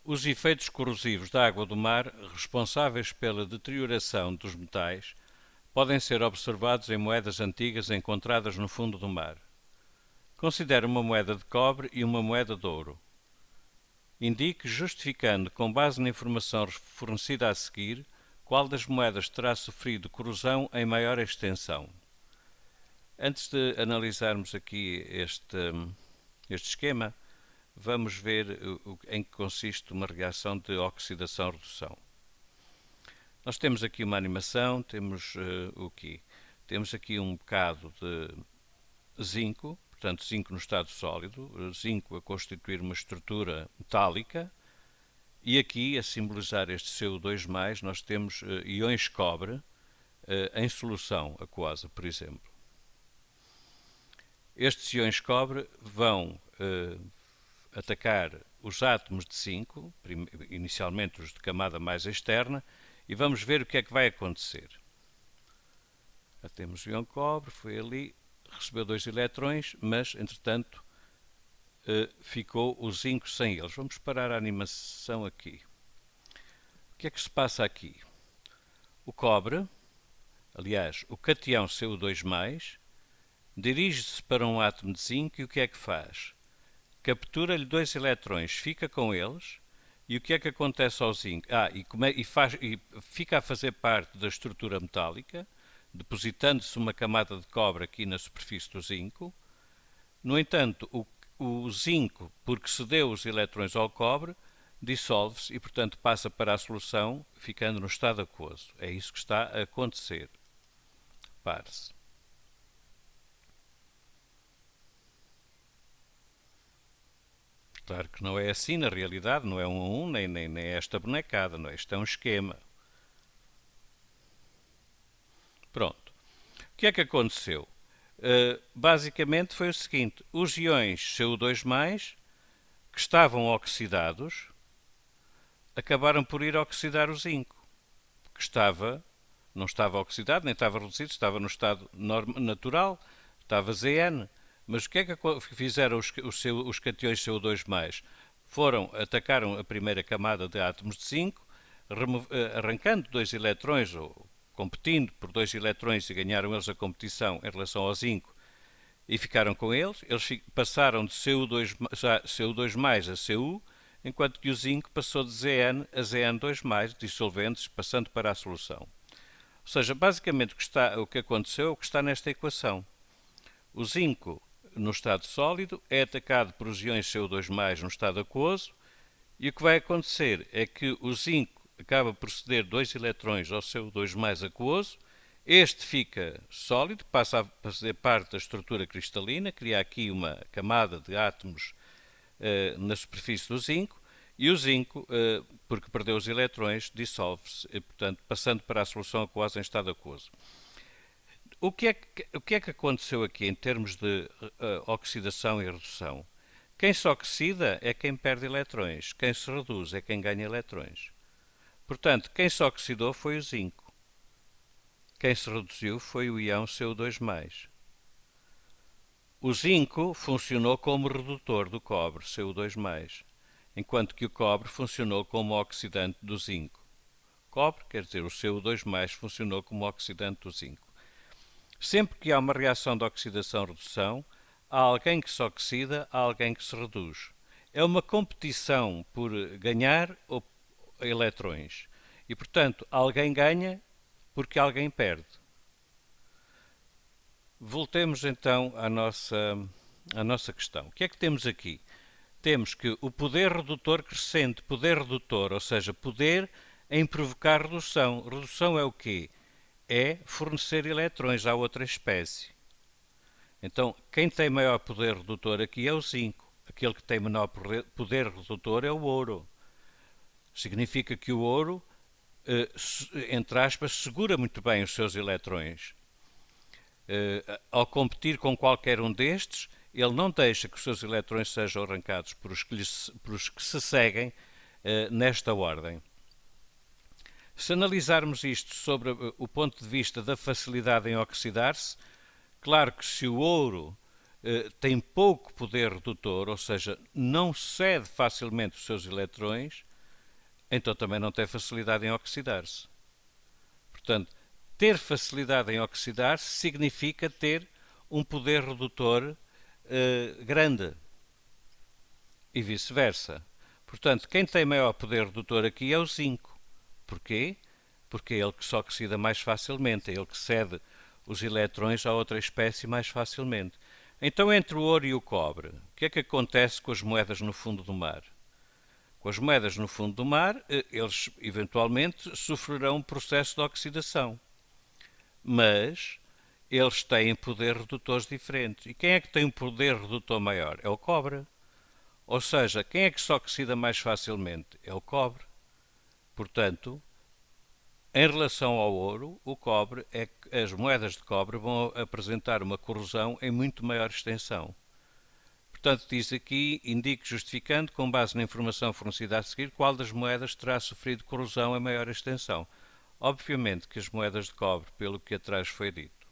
Os efeitos corrosivos da água do mar, responsáveis pela deterioração dos metais, podem ser observados em moedas antigas encontradas no fundo do mar. Considere uma moeda de cobre e uma moeda de ouro. Indique, justificando com base na informação fornecida a seguir, qual das moedas terá sofrido corrosão em maior extensão. Antes de analisarmos aqui este esquema, vamos ver em que consiste uma reação de oxidação-redução. Nós temos aqui uma animação, temos o quê? Temos aqui um bocado de zinco, portanto zinco no estado sólido, zinco a constituir uma estrutura metálica, e aqui a simbolizar este CO2+, nós temos íons cobre em solução aquosa, por exemplo. Estes íons cobre vão atacar os átomos de zinco, inicialmente os de camada mais externa, e vamos ver o que é que vai acontecer. Já temos o íon cobre, foi ali, recebeu 2 eletrões, mas, entretanto, ficou o zinco sem eles. Vamos parar a animação aqui. O que é que se passa aqui? O cobre, aliás, o cateão CO2+, dirige-se para um átomo de zinco e o que é que faz? Captura-lhe 2 eletrões, fica com eles, e o que é que acontece ao zinco? E fica a fazer parte da estrutura metálica, depositando-se uma camada de cobre aqui na superfície do zinco. No entanto, o zinco, porque cedeu os eletrões ao cobre, dissolve-se e, portanto, passa para a solução, ficando no estado aquoso. É isso que está a acontecer. Repare-se. Claro que não é assim na realidade, não é 1 a 1, nem é esta bonecada, não é? Isto é um esquema. Pronto. O que é que aconteceu? Basicamente foi o seguinte: os íons CO2+, que estavam oxidados, acabaram por ir oxidar o zinco, que não estava oxidado, nem estava reduzido, estava no estado natural, estava Zn. Mas o que é que fizeram os cateões CO2+? Atacaram a primeira camada de átomos de zinco, arrancando 2 eletrões, ou competindo por 2 eletrões, e ganharam eles a competição em relação ao zinco, e ficaram com eles. Eles passaram de CO2+ a Cu, enquanto que o zinco passou de Zn a Zn2+, dissolvendo-se, passando para a solução. Ou seja, basicamente o que aconteceu é o que está nesta equação. O zinco, no estado sólido, é atacado por os íons CO2+, no estado aquoso, e o que vai acontecer é que o zinco acaba por ceder 2 eletrões ao CO2+ aquoso, este fica sólido, passa a fazer parte da estrutura cristalina, cria aqui uma camada de átomos na superfície do zinco, e o zinco, porque perdeu os eletrões, dissolve-se, portanto, passando para a solução aquosa em estado aquoso. O que é que aconteceu aqui em termos de oxidação e redução? Quem se oxida é quem perde eletrões, quem se reduz é quem ganha eletrões. Portanto, quem se oxidou foi o zinco. Quem se reduziu foi o íon CO2+. O zinco funcionou como redutor do cobre, CO2+, enquanto que o cobre funcionou como oxidante do zinco. Cobre, quer dizer, o CO2+, funcionou como oxidante do zinco. Sempre que há uma reação de oxidação-redução, há alguém que se oxida, há alguém que se reduz. É uma competição por ganhar eletrões. E, portanto, alguém ganha porque alguém perde. Voltemos então à nossa questão. O que é que temos aqui? Temos que o poder redutor crescente, poder redutor, ou seja, poder em provocar redução. Redução é o quê? É fornecer eletrões à outra espécie. Então, quem tem maior poder redutor aqui é o zinco. Aquele que tem menor poder redutor é o ouro. Significa que o ouro, entre aspas, segura muito bem os seus eletrões. Ao competir com qualquer um destes, ele não deixa que os seus eletrões sejam arrancados por os que se seguem nesta ordem. Se analisarmos isto sobre o ponto de vista da facilidade em oxidar-se, claro que se o ouro tem pouco poder redutor, ou seja, não cede facilmente os seus eletrões, então também não tem facilidade em oxidar-se. Portanto, ter facilidade em oxidar-se significa ter um poder redutor grande e vice-versa. Portanto, quem tem maior poder redutor aqui é o zinco. Porquê? Porque é ele que se oxida mais facilmente, é ele que cede os eletrões a outra espécie mais facilmente. Então, entre o ouro e o cobre, o que é que acontece com as moedas no fundo do mar? Com as moedas no fundo do mar, eles eventualmente sofrerão um processo de oxidação. Mas eles têm poder redutores diferentes. E quem é que tem um poder redutor maior? É o cobre. Ou seja, quem é que se oxida mais facilmente? É o cobre. Portanto, em relação ao ouro, o cobre as moedas de cobre vão apresentar uma corrosão em muito maior extensão. Portanto, diz aqui, indique justificando, com base na informação fornecida a seguir, qual das moedas terá sofrido corrosão em maior extensão. Obviamente que as moedas de cobre, pelo que atrás foi dito,